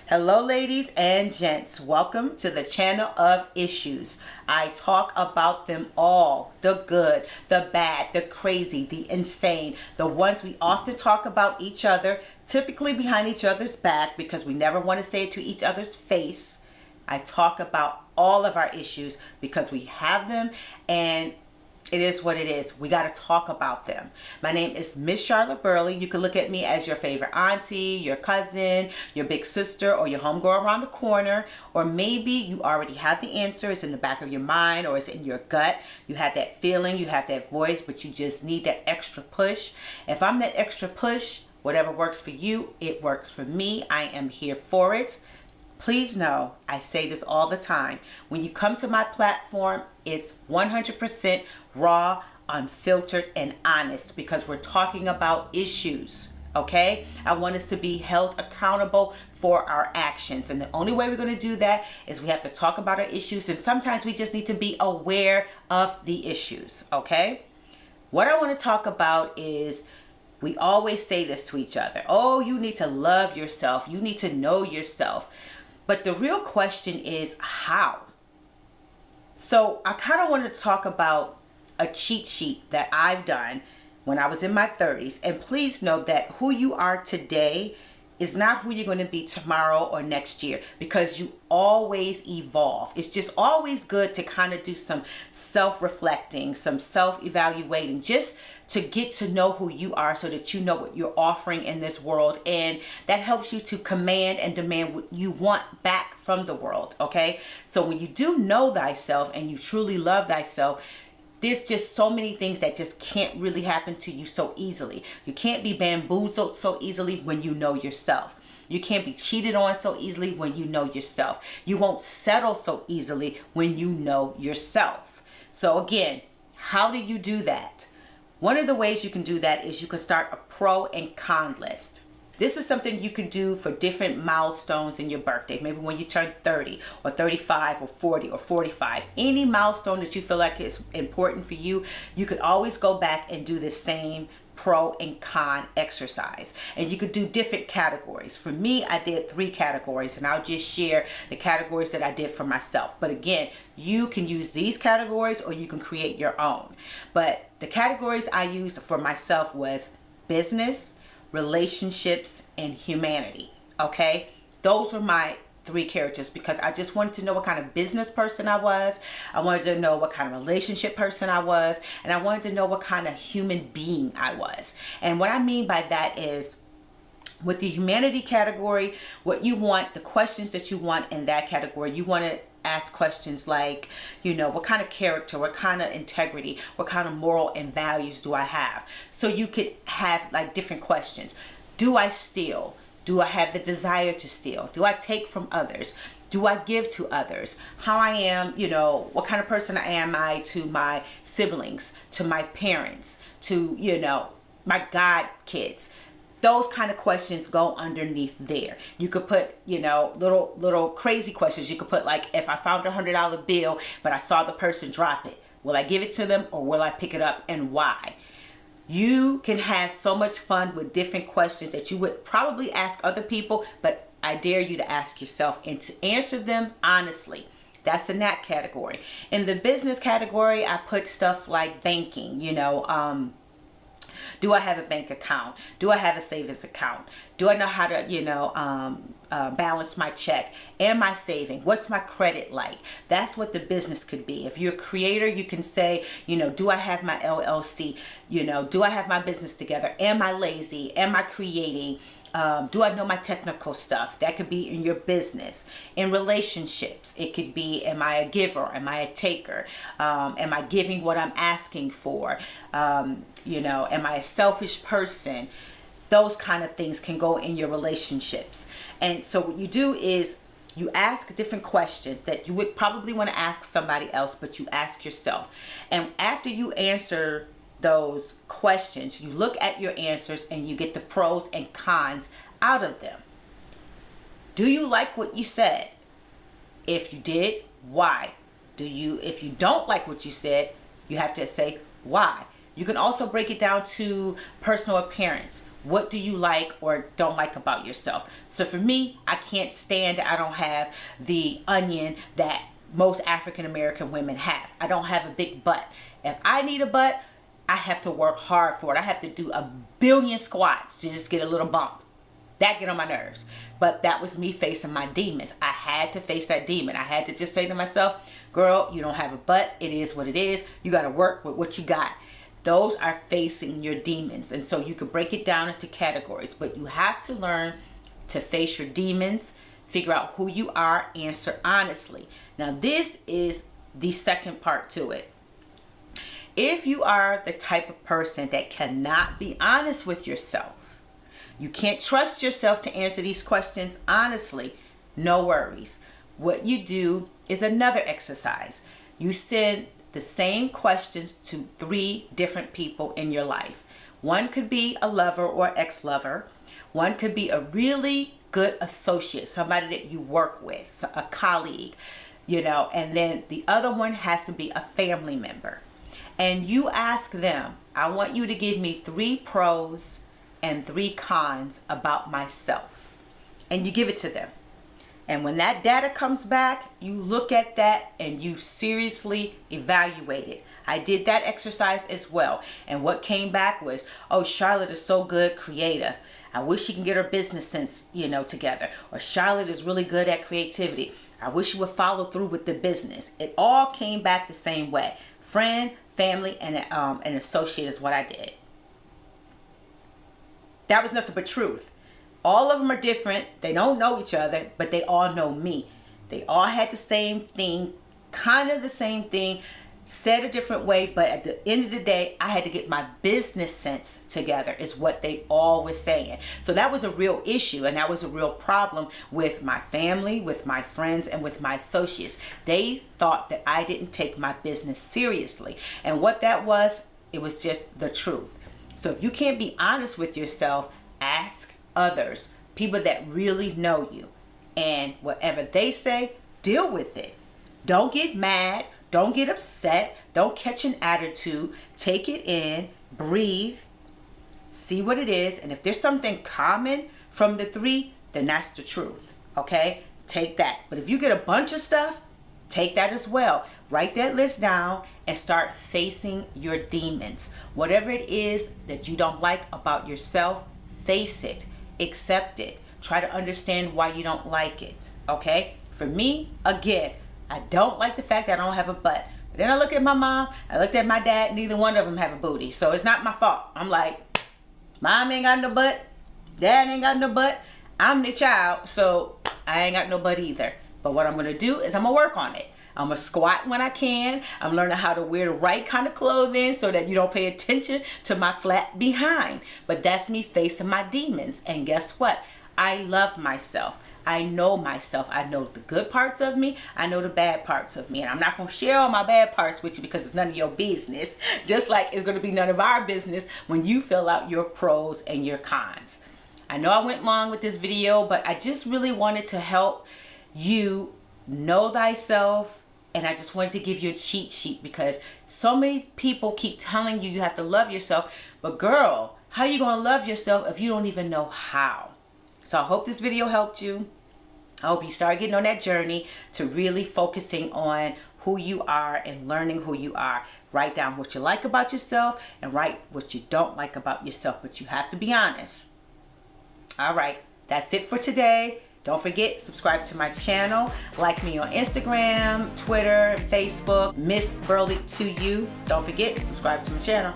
Hello ladies and gents, welcome to the channel of issues. I talk about them all, the good, the bad, the crazy, the insane, the ones we often talk about each other, typically behind each other's back because we never want to say it to each other's face. I talk about all of our issues because we have them and it is what it is. We got to talk about them. My name is Miss Charlotte Burley. You can look at me as your favorite auntie, your cousin, your big sister, or your homegirl around the corner. Or maybe you already have the answer. It's in the back of your mind or it's in your gut. You have that feeling, you have that voice, but you just need that extra push. If I'm that extra push, whatever works for you, it works for me. I am here for it. Please know, I say this all the time. When you come to my platform, it's 100% raw, unfiltered, and honest because we're talking about issues, okay? I want us to be held accountable for our actions. And the only way we're going to do that is we have to talk about our issues. And sometimes we just need to be aware of the issues, okay? What I want to talk about is we always say this to each other. Oh, you need to love yourself. You need to know yourself. But the real question is how? So I kind of want to talk about a cheat sheet that I've done when I was in my 30s. And please know that who you are today is not who you're going to be tomorrow or next year because you always evolve. It's just always good to kind of do some self-reflecting, some self-evaluating, just to get to know who you are so that you know what you're offering in this world. And that helps you to command and demand what you want back from the world, okay? So when you do know thyself and you truly love thyself, there's just so many things that just can't really happen to you so easily. You can't be bamboozled so easily when you know yourself. You can't be cheated on so easily when you know yourself. You won't settle so easily when you know yourself. So again, how do you do that? One of the ways you can do that is you can start a pro and con list. This is something you can do for different milestones in your birthday. Maybe when you turn 30 or 35 or 40 or 45. Any milestone that you feel like is important for you, you could always go back and do the same pro and con exercise. And you could do different categories. For me, I did 3 categories and I'll just share the categories that I did for myself. But again, you can use these categories or you can create your own. But the categories I used for myself was business, relationships, and humanity. Okay, those are my 3 characters because I just wanted to know what kind of business person I was. I wanted to know what kind of relationship person I was, and I wanted to know what kind of human being I was. And what I mean by that is, with the humanity category, what you want, the questions that you want in that category, you want to ask questions like, you know, what kind of character, what kind of integrity, what kind of moral and values do I have? So you could have like different questions. Do I steal? Do I have the desire to steal? Do I take from others? Do I give to others? How I am, you know, what kind of person am I to my siblings, to my parents, to, you know, my god kids? Those kind of questions go underneath there. You could put, you know, little crazy questions. You could put like, if I found $100 bill, but I saw the person drop it, will I give it to them or will I pick it up and why? You can have so much fun with different questions that you would probably ask other people, but I dare you to ask yourself and to answer them honestly. That's in that category. In the business category, I put stuff like banking, you know, do I have a bank account? Do I have a savings account? Do I know how to, you know, balance my check? Am I saving? What's my credit like? That's what the business could be. If you're a creator, you can say, you know, do I have my LLC? You know, do I have my business together? Am I lazy? Am I creating? Do I know my technical stuff? That could be in your business. In relationships, it could be, am I a giver? Am I a taker? Am I giving what I'm asking for? You know, am I a selfish person? Those kind of things can go in your relationships. And so what you do is you ask different questions that you would probably want to ask somebody else, but you ask yourself. And after you answer those questions, you look at your answers and you get the pros and cons out of them. Do you like what you said? If you did, why? If you don't like what you said, you have to say why. You can also break it down to personal appearance. What do you like or don't like about yourself? So for me, I can't stand that I don't have the onion that most African American women have. I don't have a big butt. If I need a butt, I have to work hard for it. I have to do a billion squats to just get a little bump. That get on my nerves. But that was me facing my demons. I had to face that demon. I had to just say to myself, girl, you don't have a butt. It is what it is. You got to work with what you got. Those are facing your demons. And so you could break it down into categories. But you have to learn to face your demons, figure out who you are, answer honestly. Now, this is the second part to it. If you are the type of person that cannot be honest with yourself, you can't trust yourself to answer these questions honestly, no worries. What you do is another exercise. You send the same questions to 3 different people in your life. One could be a lover or ex-lover. One could be a really good associate, somebody that you work with, a colleague, and then the other one has to be a family member. And you ask them, I want you to give me 3 pros and 3 cons about myself. And you give it to them. And when that data comes back, you look at that and you seriously evaluate it. I did that exercise as well. And what came back was, oh, Charlotte is so good, creative. I wish she can get her business sense, together. Or Charlotte is really good at creativity. I wish she would follow through with the business. It all came back the same way. Friend, family, and an associate is what I did. That was nothing but truth. All of them are different. They don't know each other, but they all know me. They all had the same thing, kind of the same thing, said a different way, but at the end of the day, I had to get my business sense together, is what they all were saying. So that was a real issue, and that was a real problem with my family, with my friends, and with my associates. They thought that I didn't take my business seriously. And what that was, it was just the truth. So if you can't be honest with yourself, ask others, people that really know you. And whatever they say, deal with it. Don't get mad. Don't get upset. Don't catch an attitude. Take it in. Breathe. See what it is. And if there's something common from the 3, then that's the truth. Okay? Take that. But if you get a bunch of stuff, take that as well. Write that list down and start facing your demons. Whatever it is that you don't like about yourself, face it. Accept it. Try to understand why you don't like it. Okay? For me, again, I don't like the fact that I don't have a butt. But then I look at my mom, I looked at my dad, neither one of them have a booty. So it's not my fault. I'm like, mom ain't got no butt, dad ain't got no butt. I'm the child, so I ain't got no butt either. But what I'm going to do is I'm going to work on it. I'm going to squat when I can. I'm learning how to wear the right kind of clothing so that you don't pay attention to my flat behind. But that's me facing my demons. And guess what? I love myself. I know myself. I know the good parts of me. I know the bad parts of me. And I'm not going to share all my bad parts with you because it's none of your business. Just like it's going to be none of our business when you fill out your pros and your cons. I know I went long with this video, but I just really wanted to help you know thyself. And I just wanted to give you a cheat sheet because so many people keep telling you you have to love yourself. But girl, how are you going to love yourself if you don't even know how? So I hope this video helped you. I hope you start getting on that journey to really focusing on who you are and learning who you are. Write down what you like about yourself and write what you don't like about yourself. But you have to be honest. All right. That's it for today. Don't forget, subscribe to my channel. Like me on Instagram, Twitter, Facebook. Miss Burley to you. Don't forget, subscribe to my channel.